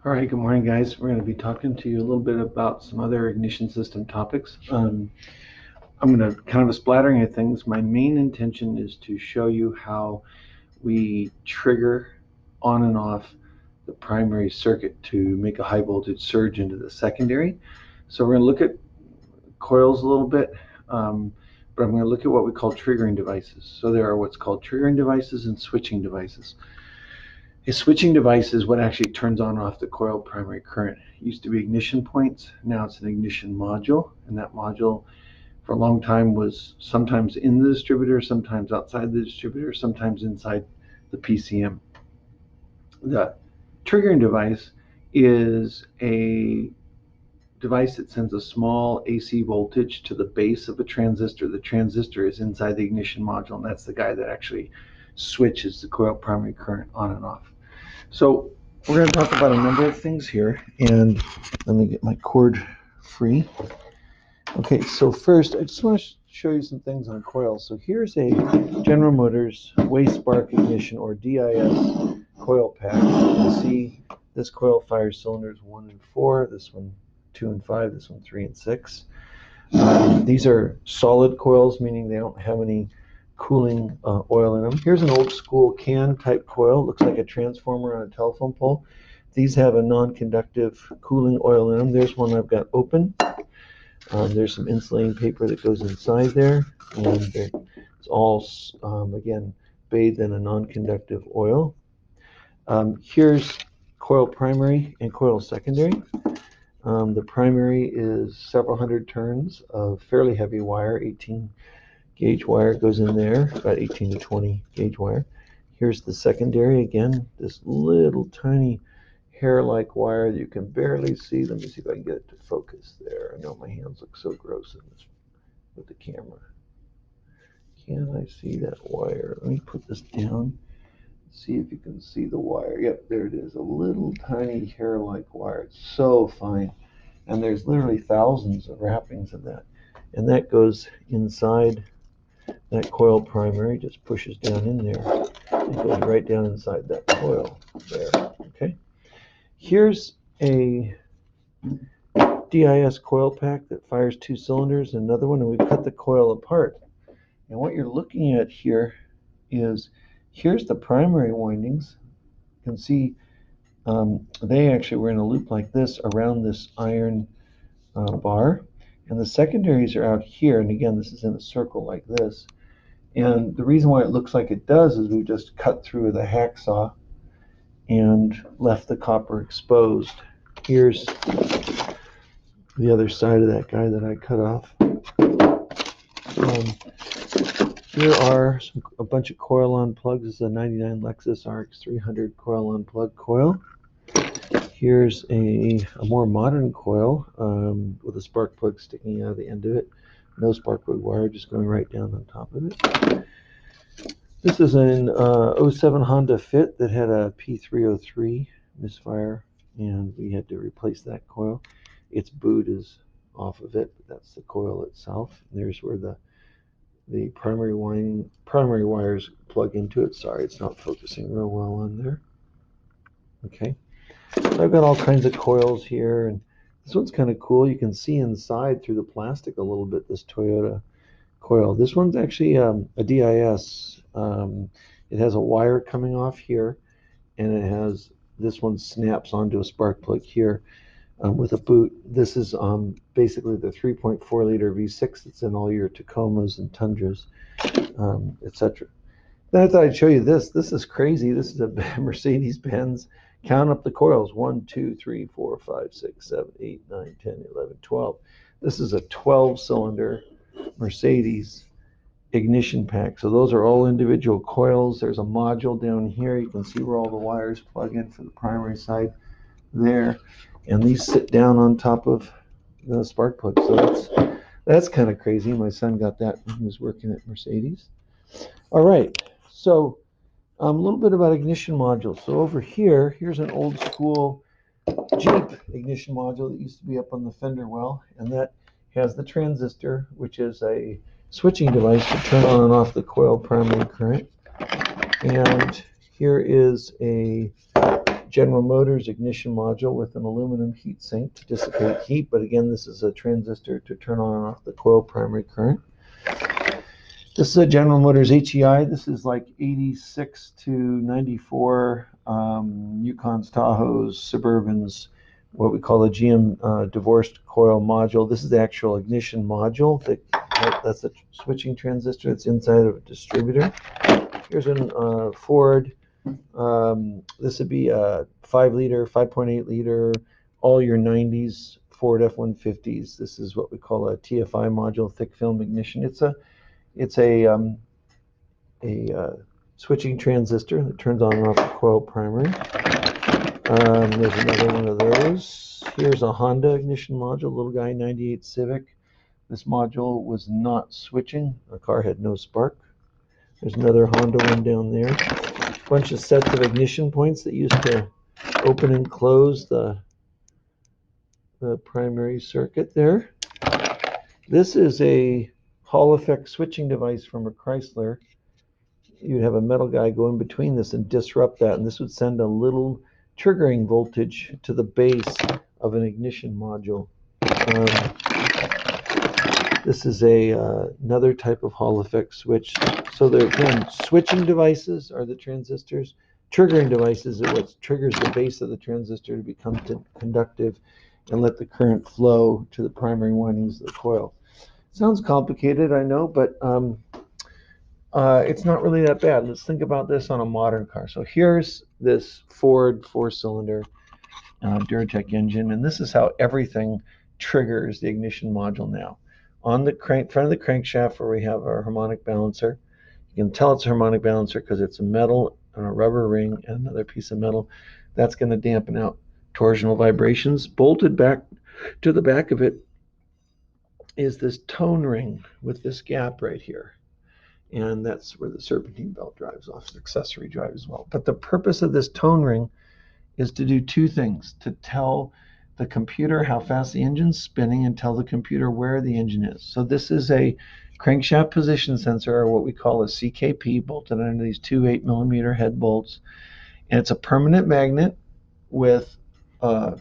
All right, good morning, guys. We're going to be talking to you a little bit about some other ignition system topics. I'm going to kind of a splattering of things. My main intention is to show you how we trigger on and off the primary circuit to make a high voltage surge into the secondary. So we're going to look at coils a little bit, but I'm going to look at what we call triggering devices. So there are what's called triggering devices and switching devices. A switching device is what actually turns on and off the coil primary current. It used to be ignition points, now it's an ignition module, and that module for a long time was sometimes in the distributor, sometimes outside the distributor, sometimes inside the PCM. The triggering device is a device that sends a small AC voltage to the base of a transistor. The transistor is inside the ignition module, and that's the guy that actually switches the coil primary current on and off. So we're going to talk about a number of things here, and let me get my cord free. Okay, so first I just want to show you some things on coils. So here's a General Motors waste spark ignition, or DIS, coil pack. You can see this coil fires cylinders 1 and 4, this one 2 and 5, this one 3 and 6. These are solid coils, meaning they don't have any cooling oil in them. Here's an old school can type coil. Looks like a transformer on a telephone pole. These have a non-conductive cooling oil in them. There's one I've got open. There's some insulating paper that goes inside there, and it's all again bathed in a non-conductive oil. Here's coil primary and coil secondary. The primary is several hundred turns of fairly heavy wire, 18 gauge wire goes in there, about 18 to 20 gauge wire. Here's the secondary, again, this little tiny hair-like wire that you can barely see. Let me see if I can get it to focus there. I know my hands look so gross in this with the camera. Can I see that wire? Let me put this down, see if you can see the wire. Yep, there it is, a little tiny hair-like wire. It's so fine. And there's literally thousands of wrappings of that. And that goes inside that coil primary, just pushes down in there. It goes right down inside that coil there. Okay. Here's a DIS coil pack that fires 2 cylinders, another one, and we've cut the coil apart. And what you're looking at here is, here's the primary windings. You can see they actually were in a loop like this around this iron bar, and the secondaries are out here, and again this is in a circle like this. And the reason why it looks like it does is we just cut through with a hacksaw and left the copper exposed. Here's the other side of that guy that I cut off. Here are a bunch of coil on plugs. This is a 99 Lexus RX 300 coil on plug coil. Here's a more modern coil with a spark plug sticking out of the end of it. No spark plug wire, just going right down on top of it. This is an 07 Honda Fit that had a P303 misfire, and we had to replace that coil. Its boot is off of it, but that's the coil itself. And there's where the primary wires plug into it. Sorry, it's not focusing real well on there. Okay, so I've got all kinds of coils here, and this one's kind of cool. You can see inside through the plastic a little bit, this Toyota coil. This one's actually a DIS. It has a wire coming off here, and it has, this one snaps onto a spark plug here with a boot. This is basically the 3.4 liter V6 that's in all your Tacomas and Tundras, etc. Then I thought I'd show you this. This is crazy. This is a Mercedes-Benz. Count up the coils. 1, 2, 3, 4, 5, 6, 7, 8, 9, 10, 11, 12. This is a 12-cylinder Mercedes ignition pack. So those are all individual coils. There's a module down here. You can see where all the wires plug in for the primary side there. And these sit down on top of the spark plug. So that's kind of crazy. My son got that when he was working at Mercedes. All right. So a little bit about ignition modules. So over here, here's an old school Jeep ignition module that used to be up on the fender well, and that has the transistor, which is a switching device to turn on and off the coil primary current. And here is a General Motors ignition module with an aluminum heat sink to dissipate heat, but again, this is a transistor to turn on and off the coil primary current. This is a General Motors HEI. This is like 86 to 94 Yukons, Tahoes, Suburbans, what we call a GM divorced coil module. This is the actual ignition module. That's the switching transistor that's inside of a distributor. Here's a Ford. This would be a 5-liter, 5.8 liter, all your 90s Ford F-150s. This is what we call a TFI module, thick film ignition. It's a switching transistor that turns on and off the coil primary. There's another one of those. Here's a Honda ignition module, little guy, 98 Civic. This module was not switching. The car had no spark. There's another Honda one down there. Bunch of sets of ignition points that used to open and close the primary circuit there. This is a Hall effect switching device from a Chrysler. You'd have a metal guy go in between this and disrupt that, and this would send a little triggering voltage to the base of an ignition module. This is another type of Hall effect switch. So again, switching devices are the transistors. Triggering devices are what triggers the base of the transistor to become conductive and let the current flow to the primary windings of the coil. Sounds complicated, I know, but it's not really that bad. Let's think about this on a modern car. So here's this Ford 4-cylinder Duratec engine, and this is how everything triggers the ignition module now. On the front of the crankshaft, where we have our harmonic balancer, you can tell it's a harmonic balancer because it's a metal and a rubber ring and another piece of metal. That's going to dampen out torsional vibrations. Bolted back to the back of it is this tone ring with this gap right here. And that's where the serpentine belt drives off, the accessory drive as well. But the purpose of this tone ring is to do two things: to tell the computer how fast the engine's spinning and tell the computer where the engine is. So this is a crankshaft position sensor, or what we call a CKP, bolted under these two 8mm head bolts. And it's a permanent magnet with a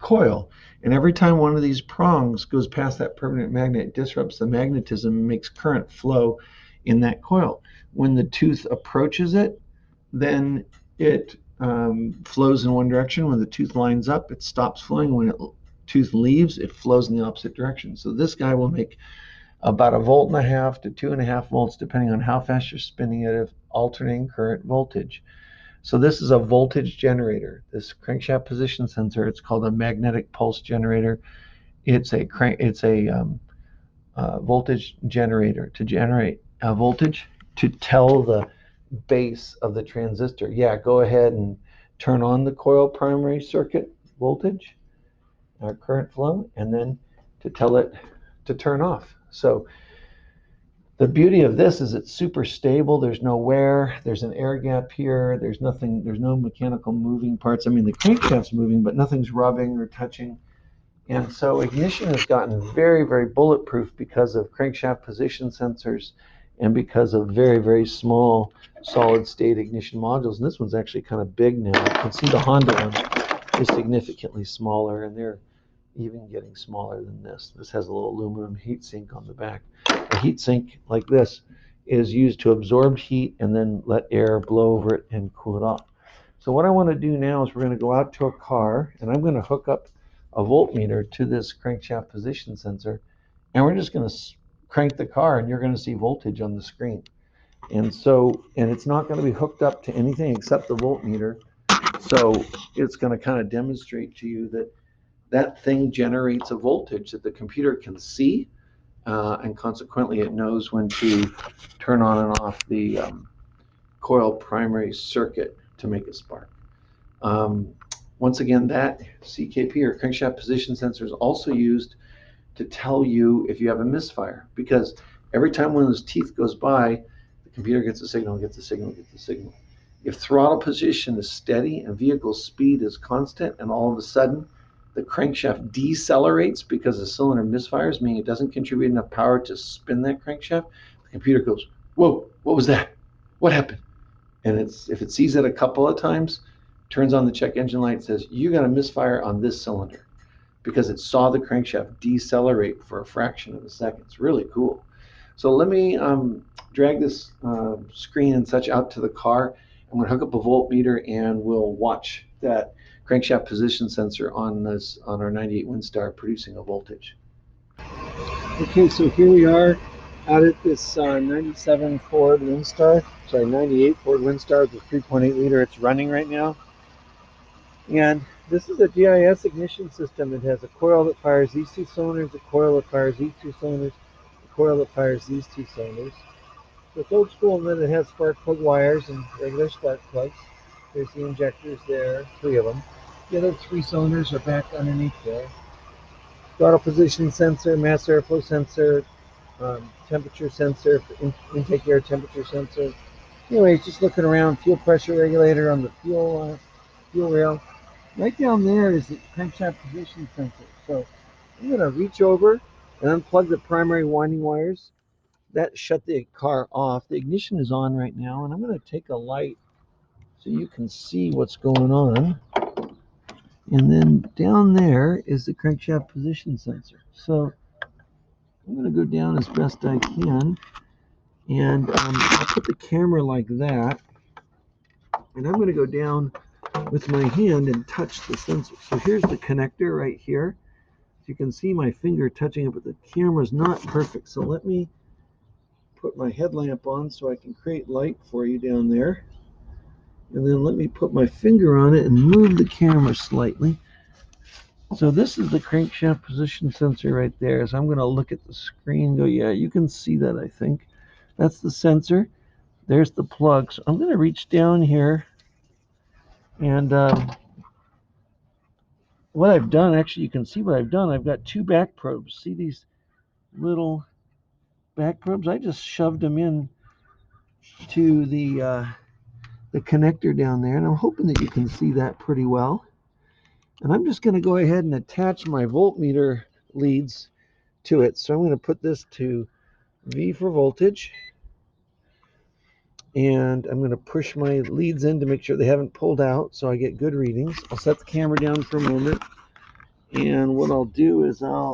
coil. And every time one of these prongs goes past that permanent magnet, it disrupts the magnetism and makes current flow in that coil. When the tooth approaches it, then it flows in one direction. When the tooth lines up, it stops flowing. When the tooth leaves, it flows in the opposite direction. So this guy will make about 1.5 to 2.5 volts, depending on how fast you're spinning it, of alternating current voltage. So this is a voltage generator. This crankshaft position sensor, it's called a magnetic pulse generator. It's a voltage generator to generate a voltage to tell the base of the transistor, yeah, go ahead and turn on the coil primary circuit voltage, current flow, and then to tell it to turn off. So the beauty of this is it's super stable. There's no wear. There's an air gap here. There's nothing. There's no mechanical moving parts. I mean, the crankshaft's moving, but nothing's rubbing or touching. And so ignition has gotten very, very bulletproof because of crankshaft position sensors and because of very, very small solid-state ignition modules. And this one's actually kind of big now. You can see the Honda one is significantly smaller, and they're even getting smaller than this. This has a little aluminum heat sink on the back. A heat sink like this is used to absorb heat and then let air blow over it and cool it off. So what I want to do now is we're going to go out to a car, and I'm going to hook up a voltmeter to this crankshaft position sensor, and we're just going to crank the car, and you're going to see voltage on the screen. And it's not going to be hooked up to anything except the voltmeter. So it's going to kind of demonstrate to you that that thing generates a voltage that the computer can see, and consequently it knows when to turn on and off the coil primary circuit to make a spark. Once again, that CKP, or crankshaft position sensor, is also used to tell you if you have a misfire, because every time one of those teeth goes by, the computer gets a signal, gets a signal, gets a signal. If throttle position is steady and vehicle speed is constant, and all of a sudden the crankshaft decelerates because the cylinder misfires, meaning it doesn't contribute enough power to spin that crankshaft, the computer goes, whoa, what was that? What happened? And if it sees it a couple of times, turns on the check engine light, says you got a misfire on this cylinder, because it saw the crankshaft decelerate for a fraction of a second. It's really cool. So let me drag this screen and such out to the car. I'm going to hook up a voltmeter and we'll watch that crankshaft position sensor on our 98 Windstar producing a voltage. Okay, so here we are out at this 97 Ford Windstar, sorry, 98 Ford Windstar, the 3.8 liter. It's running right now. And this is a GIS ignition system. It has a coil that fires these two cylinders, a coil that fires these two cylinders, a coil that fires these two cylinders. So it's old school, and then it has spark plug wires and regular spark plugs. There's the injectors there, 3 of them. The other 3 cylinders are back underneath there. Throttle position sensor, mass airflow sensor, temperature sensor, intake air temperature sensor. Anyways, just looking around, fuel pressure regulator on the fuel rail. Right down there is the crankshaft position sensor. So I'm going to reach over and unplug the primary winding wires. That shut the car off. The ignition is on right now, and I'm going to take a light so you can see what's going on. And then down there is the crankshaft position sensor. So I'm going to go down as best I can, and I'll put the camera like that, and I'm going to go down with my hand and touch the sensor. So here's the connector right here. You can see my finger touching it, but the camera's not perfect. So let me put my headlamp on so I can create light for you down there. And then let me put my finger on it and move the camera slightly. So this is the crankshaft position sensor right there. So I'm going to look at the screen and go, yeah, you can see that, I think. That's the sensor. There's the plug. So I'm going to reach down here, and what I've done, actually, you can see what I've done. I've got 2 back probes. See these little back probes? I just shoved them in to the connector down there, and I'm hoping that you can see that pretty well. And I'm just going to go ahead and attach my voltmeter leads to it. So I'm going to put this to V for voltage, and I'm going to push my leads in to make sure they haven't pulled out so I get good readings. I'll set the camera down for a moment, and what I'll do is I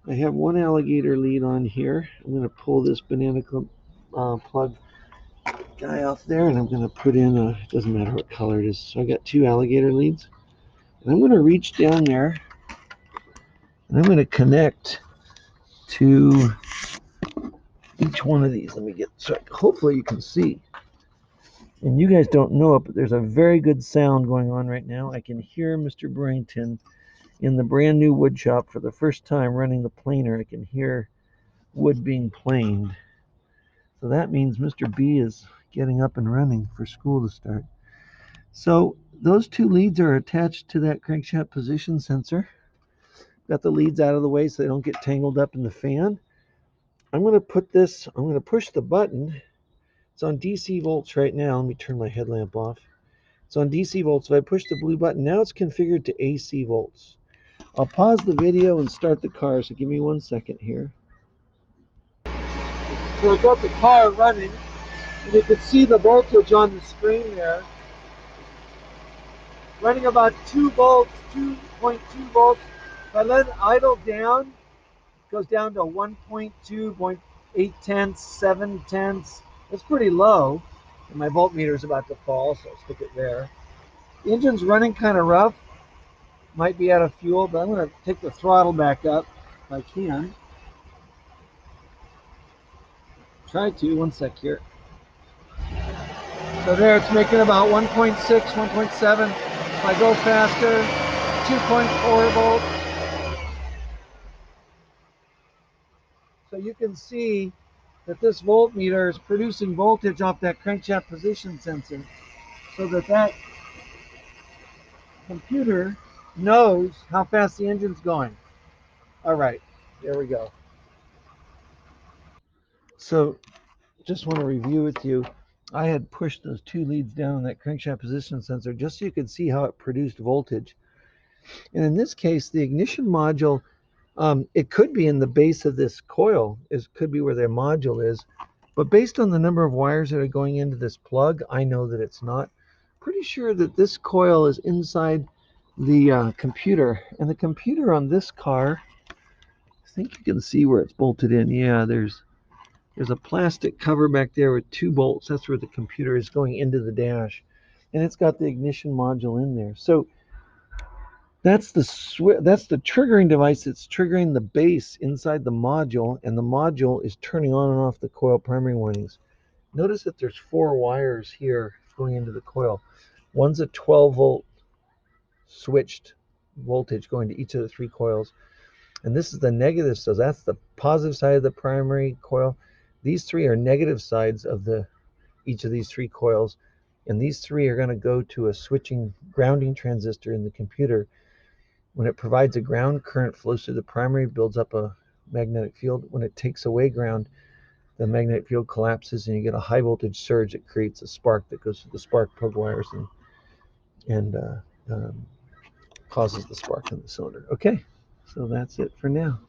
have 1 alligator lead on here. I'm going to pull this banana clip plug guy off there, and I'm going to put in it doesn't matter what color it is. So I got 2 alligator leads, and I'm going to reach down there, and I'm going to connect to each one of these. Let me get, so hopefully you can see. And you guys don't know it, but there's a very good sound going on right now. I can hear Mr. Burrington in the brand new wood shop for the first time running the planer. I can hear wood being planed. So that means Mr. B is getting up and running for school to start. So those 2 leads are attached to that crankshaft position sensor. Got the leads out of the way so they don't get tangled up in the fan. I'm going to push the button. It's on DC volts right now. Let me turn my headlamp off. It's on DC volts. If I push the blue button, now it's configured to AC volts. I'll pause the video and start the car, so give me 1 second here. So I've got the car running, and you can see the voltage on the screen there. Running about 2 volts, 2.2 volts. If I let it idle down, it goes down to 1.2, 0.8 tenths, 7 tenths. That's pretty low. And my voltmeter is about to fall, so I'll stick it there. The engine's running kind of rough. Might be out of fuel, but I'm going to take the throttle back up if I can. Try to, 1 sec here. So there, it's making about 1.6, 1.7. If I go faster, 2.4 volts. So you can see that this voltmeter is producing voltage off that crankshaft position sensor, so that computer knows how fast the engine's going. All right, there we go. So just want to review with you. I had pushed those 2 leads down on that crankshaft position sensor just so you could see how it produced voltage. And in this case, the ignition module, it could be in the base of this coil. It could be where their module is. But based on the number of wires that are going into this plug, I know that it's not. pretty sure that this coil is inside the computer. And the computer on this car, I think you can see where it's bolted in. Yeah, there's a plastic cover back there with 2 bolts. That's where the computer is going into the dash. And it's got the ignition module in there. So that's the triggering device that's triggering the base inside the module, and the module is turning on and off the coil primary windings. Notice that there's 4 wires here going into the coil. One's a 12-volt switched voltage going to each of the 3 coils. And this is the negative, so that's the positive side of the primary coil. These 3 are negative sides of each of these 3 coils. And these 3 are going to go to a switching grounding transistor in the computer. When it provides a ground, current flows through the primary, builds up a magnetic field. When it takes away ground, the magnetic field collapses and you get a high voltage surge that creates a spark that goes through the spark plug wires and causes the spark in the cylinder. Okay, so that's it for now.